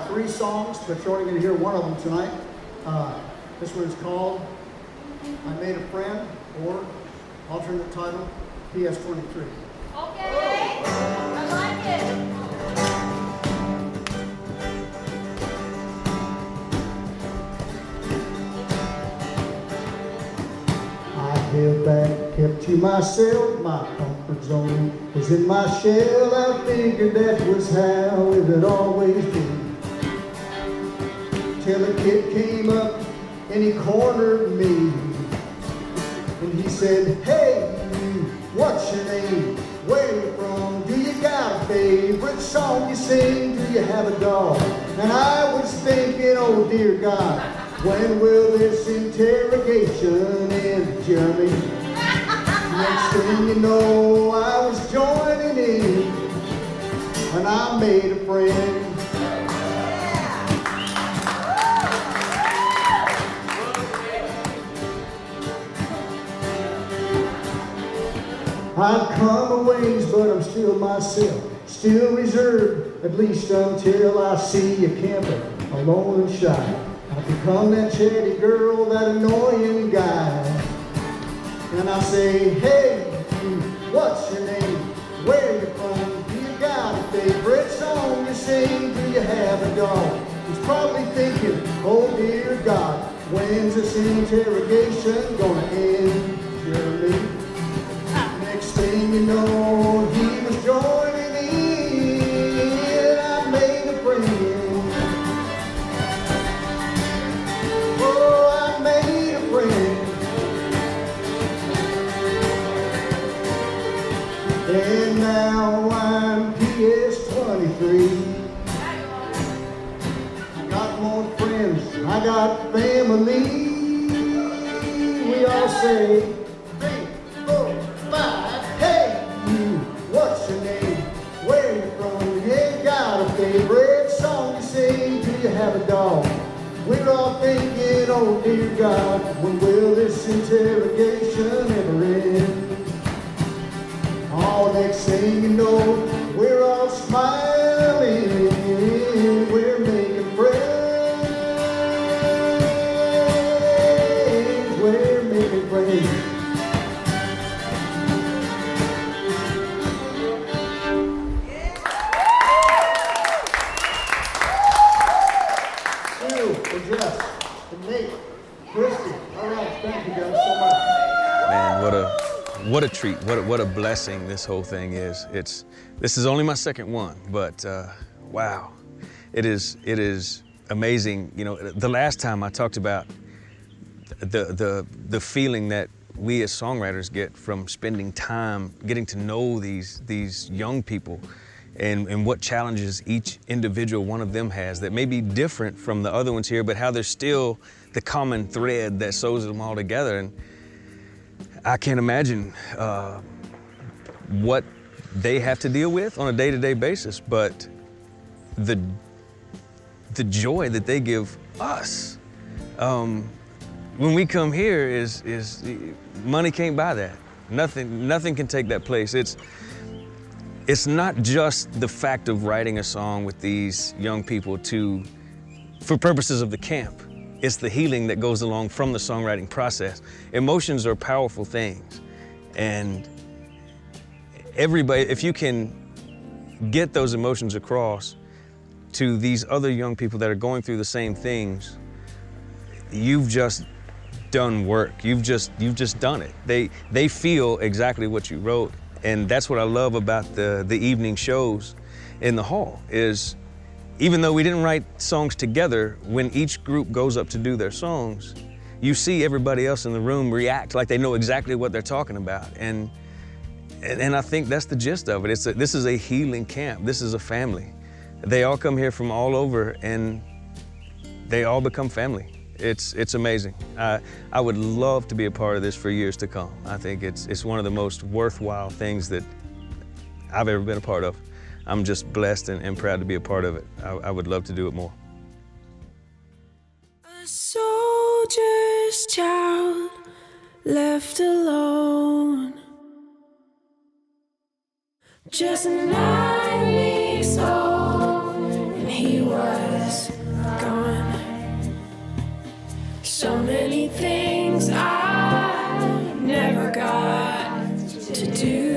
got 3 songs, but you're only going to hear one of them tonight. This one is called I Made a Friend, or alternate title, PS23. Okay, I like it. I held back, kept to myself, my comfort zone was in my shell. I figured that was how it would always be. Till a kid came up and he cornered me. And he said, hey, you, what's your name? Where you from? Do you got a favorite song you sing? Do you have a dog? And I was thinking, oh dear God, when will this interrogation end, Jeremy? Next thing you know, I was joining in, and I made a friend. I've come a ways, but I'm still myself, still reserved, at least until I see a camper, alone and shy. I've become that chatty girl, that annoying guy. And I say, hey, you, what's your name? Where you from? Do you got a favorite song you sing? Do you have a dog? He's probably thinking, oh dear God, when's this interrogation gonna end, Jeremy? Next thing you know, he was joining in. I made a friend. Oh, I made a friend. And now I'm PS23. I got more friends, I got family. We all say, 3, 4, 5. Hey, you, what's your name? Where you from? You ain't got a favorite song you sing? Do you have a dog? We're all thinking, oh dear God, when will this interrogation ever end? Oh, next thing you know, we're all smiling. We're making friends. We're making friends. Thank you guys so much. Man, what a treat, what a blessing this whole thing is. This is only my second one, but wow, it is amazing. You know, the last time I talked about the feeling that we as songwriters get from spending time getting to know these young people and what challenges each individual one of them has that may be different from the other ones here, but how there's still the common thread that sews them all together. And I can't imagine what they have to deal with on a day-to-day basis, but the joy that they give us when we come here is money can't buy that. Nothing can take that place. It's not just the fact of writing a song with these young people for purposes of the camp. It's the healing that goes along from the songwriting process. Emotions are powerful things. And everybody, if you can get those emotions across to these other young people that are going through the same things, you've just done work. You've just done it. They feel exactly what you wrote. And that's what I love about the evening shows in the hall is, even though we didn't write songs together, when each group goes up to do their songs, you see everybody else in the room react like they know exactly what they're talking about. And I think that's the gist of it. This is a healing camp. This is a family. They all come here from all over and they all become family. It's amazing. I would love to be a part of this for years to come. I think it's one of the most worthwhile things that I've ever been a part of. I'm just blessed and proud to be a part of it. I would love to do it more. A soldier's child left alone, just 9 weeks old, and he was is gone. So many things I never got to do.